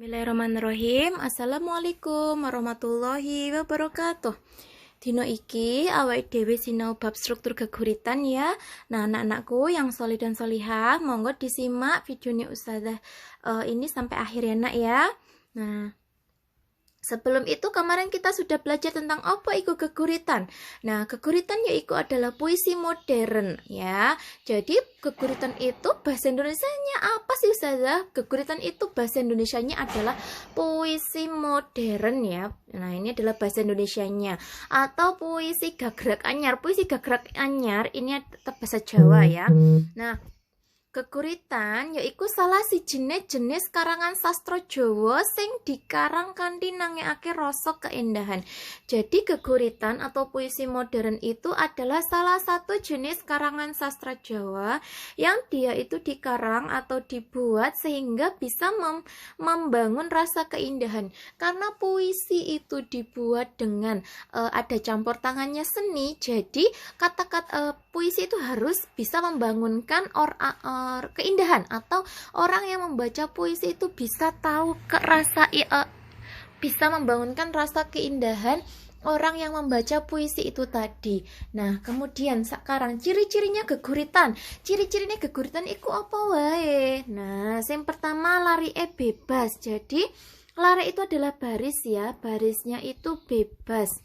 Bismillahirrahmanirrahim. Assalamualaikum warahmatullahi wabarakatuh. Dino iki awake dhewe sinau bab struktur geguritan ya. Nah, anak-anakku yang solih dan solihah, monggo disimak videonya Ustazah ini sampai akhir ya, Nak ya. Nah, sebelum itu kemarin kita sudah belajar tentang apa itu geguritan. Nah, geguritan yaitu adalah puisi modern ya. Jadi geguritan itu bahasa Indonesianya apa sih Ustazah? Geguritan itu bahasa Indonesianya adalah puisi modern ya. Nah, ini adalah bahasa Indonesianya. Atau puisi gagrak anyar. Puisi gagrak anyar ini tetap bahasa Jawa ya. Nah, geguritan yaiku salah jenis karangan sastra Jawa sing dikarang kanthi nangekake rasa keindahan. Jadi geguritan atau puisi modern itu adalah salah satu jenis karangan sastra Jawa yang dia itu dikarang atau dibuat sehingga bisa membangun rasa keindahan. Karena puisi itu dibuat dengan ada campur tangannya seni, jadi kata-kata puisi itu harus bisa membangunkan keindahan, atau orang yang membaca puisi itu bisa tahu bisa membangunkan rasa keindahan orang yang membaca puisi itu tadi. Nah, kemudian sekarang ciri-cirinya geguritan. Ciri-cirinya geguritan itu apa wae? Nah, yang pertama lari bebas. Jadi lari itu adalah baris ya, barisnya itu bebas.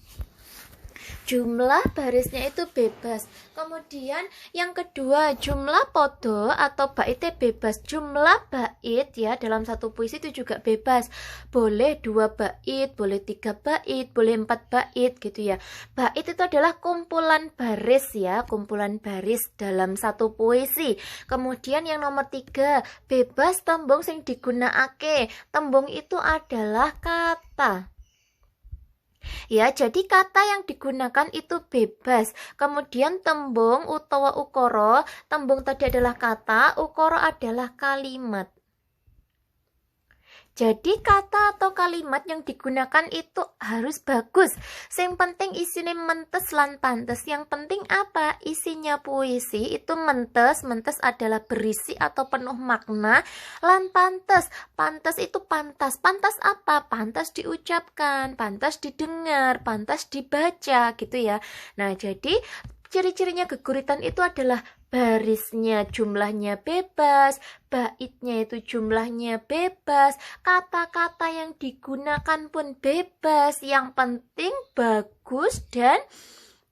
Jumlah barisnya itu bebas. Kemudian yang kedua, jumlah podo atau baitnya bebas. Jumlah bait ya dalam satu puisi itu juga bebas. Boleh 2 bait, boleh 3 bait, boleh 4 bait gitu ya. Bait itu adalah kumpulan baris ya, kumpulan baris dalam satu puisi. Kemudian yang nomor 3, bebas tembung sing digunakake. Tembung itu adalah kata. Ya, jadi kata yang digunakan itu bebas. Kemudian tembung utawa ukara, tembung tadi adalah kata, ukara adalah kalimat. Jadi kata atau kalimat yang digunakan itu harus bagus. Yang penting isinya mentes lan pantes. Yang penting apa? Isinya puisi itu mentes. Mentes adalah berisi atau penuh makna. Lan pantes. Pantes itu pantas. Pantas apa? Pantas diucapkan, pantas didengar, pantas dibaca gitu ya. Nah, jadi ciri-cirinya geguritan itu adalah barisnya jumlahnya bebas, baitnya itu jumlahnya bebas, kata-kata yang digunakan pun bebas, yang penting bagus dan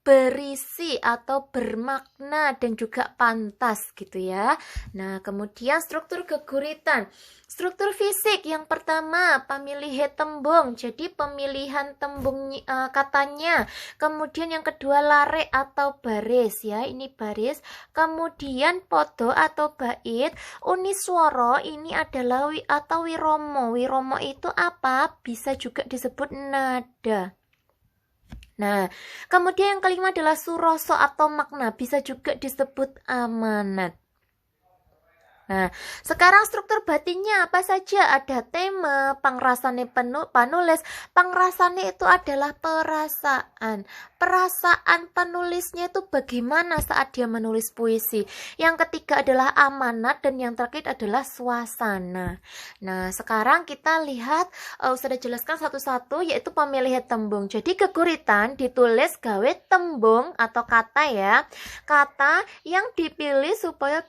berisi atau bermakna dan juga pantas gitu ya. Nah, kemudian struktur geguritan. Struktur fisik yang pertama, pemilihan tembung. Jadi pemilihan tembung katanya. Kemudian yang kedua lare atau baris ya, ini baris. Kemudian podo atau bait. Uniswara ini adalah atau wiromo. Wiromo itu apa? Bisa juga disebut nada. Nah, kemudian yang kelima adalah suroso atau makna, bisa juga disebut amanat. Nah, sekarang struktur batinnya apa saja? Ada tema, pangrasane panulis. Pangrasane itu adalah perasaan. Perasaan penulisnya itu bagaimana saat dia menulis puisi. Yang ketiga adalah amanat dan yang terakhir adalah suasana. Nah, sekarang kita lihat sudah jelaskan satu-satu yaitu pemilihan tembung. Jadi geguritan ditulis gawe tembung atau kata ya. Kata yang dipilih supaya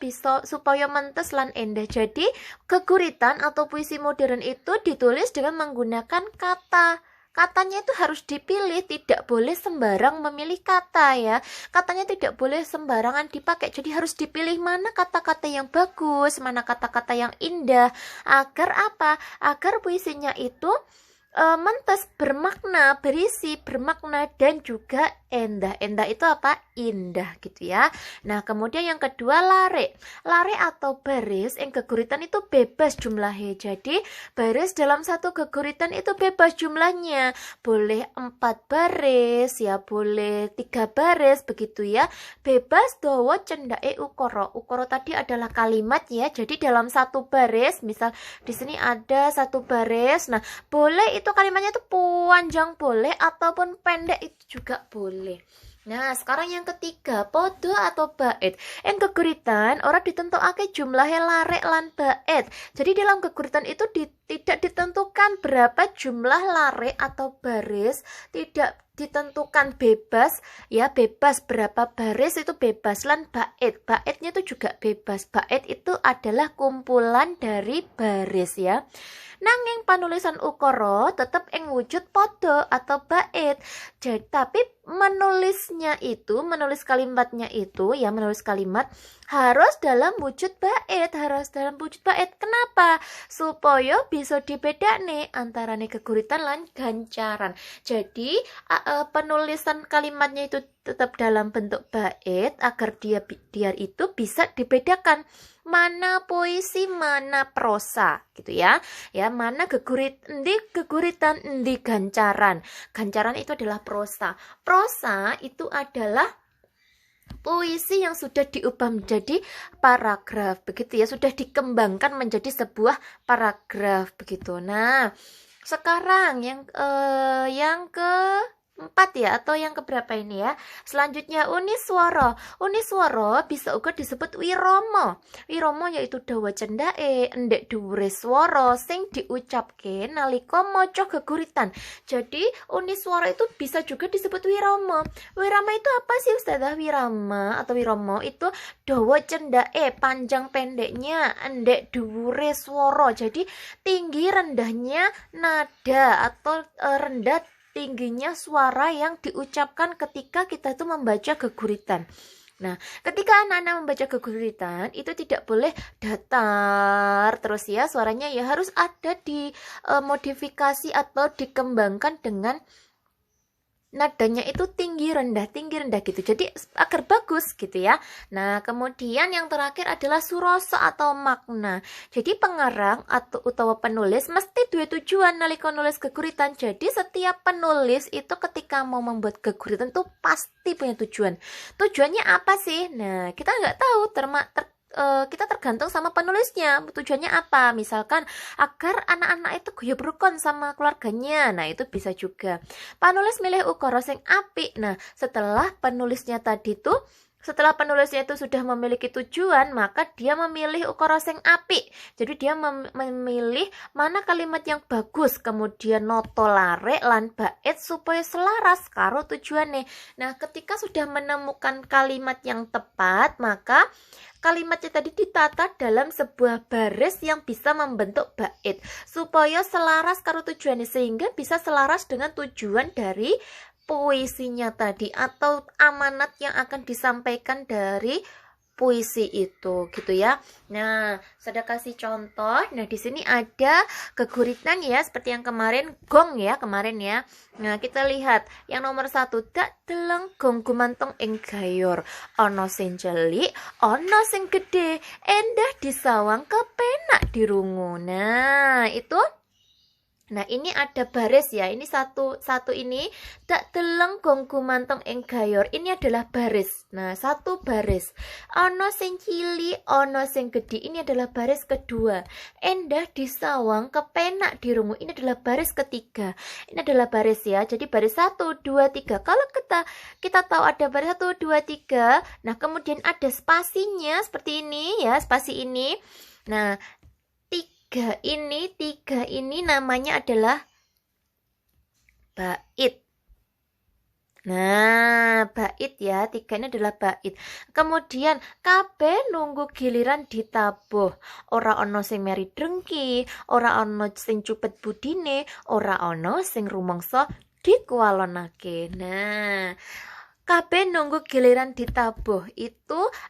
mentes lan endah. Jadi geguritan atau puisi modern itu ditulis dengan menggunakan kata. Katanya itu harus dipilih, tidak boleh sembarang memilih kata ya. Katanya tidak boleh sembarangan dipakai. Jadi harus dipilih mana kata-kata yang bagus, mana kata-kata yang indah. Agar apa? Agar puisinya itu mentes, bermakna, berisi, bermakna dan juga endah. Endah itu apa? Indah gitu ya. Nah, kemudian yang kedua lare. Lare atau baris yang geguritan itu bebas jumlahnya. Jadi baris dalam satu geguritan itu bebas jumlahnya. Boleh 4 baris ya, boleh 3 baris begitu ya. Bebas dawa cendake ukara. Ukara tadi adalah kalimat ya. Jadi dalam satu baris, misal di sini ada satu baris. Nah, boleh itu kalimatnya itu panjang boleh ataupun pendek itu juga boleh. Nah, sekarang yang ketiga, podo atau bait. Yang geguritan orang ditentokake jumlahnya lare lan bait. Jadi dalam geguritan itu tidak ditentukan dengan berapa jumlah lare atau baris tidak ditentukan, bebas ya, bebas berapa baris itu bebas. Lan baitnya itu juga bebas. Bait itu adalah kumpulan dari baris ya. Nanging panulisan ukara tetap ing wujud podo atau bait. Jadi tapi menulis kalimatnya itu ya, menulis kalimat harus dalam wujud bait, Kenapa? Supaya bisa dibedakne antarane geguritan lan gancaran. Jadi penulisan kalimatnya itu tetap dalam bentuk bait agar dia itu bisa dibedakan mana puisi, mana prosa, gitu ya. Ya, mana geguritan, endi gancaran. Gancaran itu adalah prosa. Prosa itu adalah puisi yang sudah diubah menjadi paragraf, begitu ya, sudah dikembangkan menjadi sebuah paragraf, begitu. Nah, sekarang yang ke 4 ya, atau yang keberapa ini ya. Selanjutnya uniswara. Uniswara bisa uga disebut wirama. Wirama yaitu dawa cendake endek dhuwure swara sing diucapke nalika maca geguritan. Jadi uniswara itu bisa juga disebut wirama. Wirama itu apa sih Ustazah? Wirama atau wirama itu dawa cendake, panjang pendeknya, endek dhuwure swara. Jadi tinggi rendahnya nada atau rendah tingginya suara yang diucapkan ketika kita itu membaca geguritan. Nah, ketika anak-anak membaca geguritan itu tidak boleh datar terus ya, suaranya ya harus ada di modifikasi atau dikembangkan dengan nadanya itu tinggi rendah gitu, jadi agar bagus gitu ya. Nah, kemudian yang terakhir adalah surasa atau makna. Jadi pengarang atau utawa penulis mesti duwe tujuan nalika nulis geguritan. Jadi setiap penulis itu ketika mau membuat geguritan tuh pasti punya tujuan. Tujuannya apa sih? Nah, kita nggak tahu, kita tergantung sama penulisnya. Tujuannya apa? Misalkan agar anak-anak itu guyub rukun sama keluarganya. Nah, itu bisa juga. Penulis milih ukara sing apik. Nah, setelah penulisnya itu sudah memiliki tujuan, maka dia memilih ukara sing apik. Jadi dia memilih mana kalimat yang bagus, kemudian noto lare lan bait supaya selaras karo tujuannya. Nah, ketika sudah menemukan kalimat yang tepat, maka kalimatnya tadi ditata dalam sebuah baris yang bisa membentuk bait supaya selaras karo tujuannya, sehingga bisa selaras dengan tujuan dari puisinya tadi atau amanat yang akan disampaikan dari puisi itu, gitu ya. Nah, saya kasih contoh. Nah, di sini ada geguritan ya, seperti yang kemarin gong ya, Nah, kita lihat yang nomor 1, dak deleng gong gumantong ing gayor, ana sing cilik, ana sing gede, endah disawang kepenak dirungu. Nah, ini ada baris ya. Ini satu ini dak deleng gong gumantong ing gayor. Ini adalah baris. Nah, satu baris. Ana sing cilik, ana sing gede. Ini adalah baris kedua. Endah disawang kepenak dirungu. Ini adalah baris ketiga. Ini adalah baris ya. Jadi baris 1 2 3. Kalau kita tahu ada baris 1 2 3. Nah, kemudian ada spasinya seperti ini ya, spasi ini. Nah, tiga ini namanya adalah bait. Nah, bait ya, 3 ini adalah bait. Kemudian kabeh nunggu giliran ditabuh. Ora ana sing meri drengki, ora ana sing cupet budine, ora ana sing rumangsa dikualonake. Nah, kabeh nunggu giliran ditabuh itu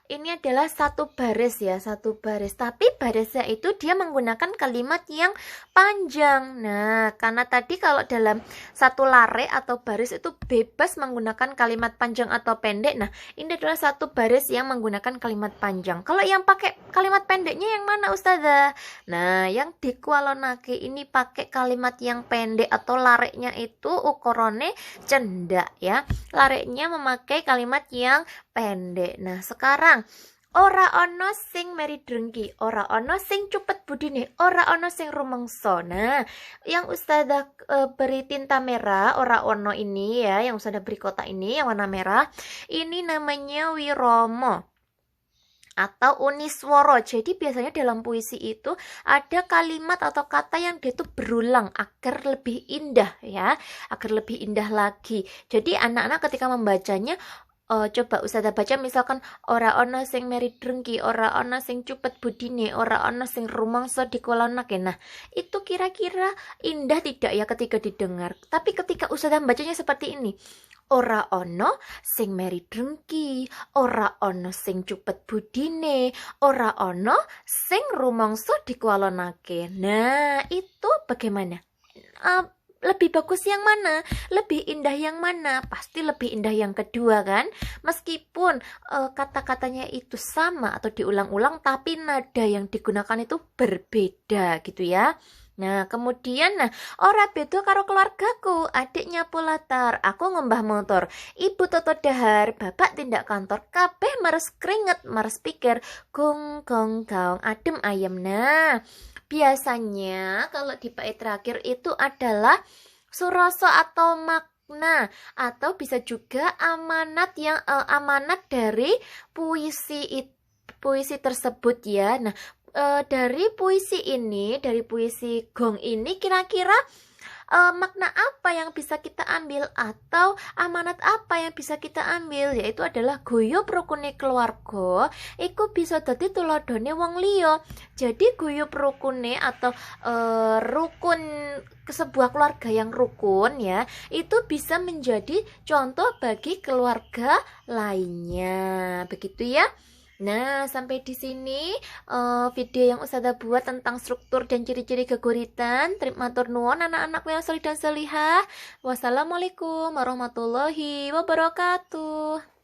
ini adalah satu baris ya, satu baris. Tapi barisnya itu dia menggunakan kalimat yang panjang. Nah, karena tadi kalau dalam satu lare atau baris itu bebas menggunakan kalimat panjang atau pendek. Nah, ini adalah satu baris yang menggunakan kalimat panjang. Kalau yang pakai kalimat pendeknya yang mana Ustazah? Nah, yang dikualonake ini pakai kalimat yang pendek atau lareknya itu ukurane cendak ya. Lareknya memakai kalimat yang pendek. Nah, sekarang ora ana sing meri drengki, ora ana sing cupet budine, ora ana sing rumangsa. Nah, yang Ustazah beri tinta merah, ora ana ini ya, yang Ustazah beri kotak ini yang warna merah, ini namanya wirama. atau uniswara. Jadi biasanya dalam puisi itu ada kalimat atau kata yang dia tuh berulang agar lebih indah ya, agar lebih indah lagi. Jadi anak-anak ketika membacanya, coba Ustazah baca misalkan ora ono sing meri drengki, ora ono sing cupet budine, ora ono sing rumangsa dikolonake. Nah, itu kira-kira indah tidak ya ketika didengar? Tapi ketika Ustazah bacanya seperti ini, ora ono sing meri drengki, ora ono sing cupet budine, ora ono sing rumangsa dikolonake. Nah, itu bagaimana? Lebih bagus yang mana? Lebih indah yang mana? Pasti lebih indah yang kedua kan? Meskipun kata-katanya itu sama atau diulang-ulang, tapi nada yang digunakan itu berbeda gitu ya. Nah, kemudian ora beda karo keluargaku, adiknya pulatar, aku ngembah motor, ibu toto dahar, bapak tindak kantor, kabeh meres keringet, meres pikir, gong gong gong, adem ayem. Nah, biasanya kalau di bait terakhir itu adalah surasa atau makna, atau bisa juga amanat yang amanat dari puisi tersebut ya. Nah, dari puisi ini, dari puisi gong ini, kira-kira makna apa yang bisa kita ambil atau amanat apa yang bisa kita ambil, yaitu adalah guyub rukune keluarga iku bisa dadi tuladhane wong liya. Jadi guyub rukune atau rukun ke sebuah keluarga yang rukun ya, itu bisa menjadi contoh bagi keluarga lainnya. Begitu ya. Nah, sampai di sini video yang Ustazah buat tentang struktur dan ciri-ciri keguritan. Terima nuwun anak-anakku yang solih dan solihah. Wassalamualaikum warahmatullahi wabarakatuh.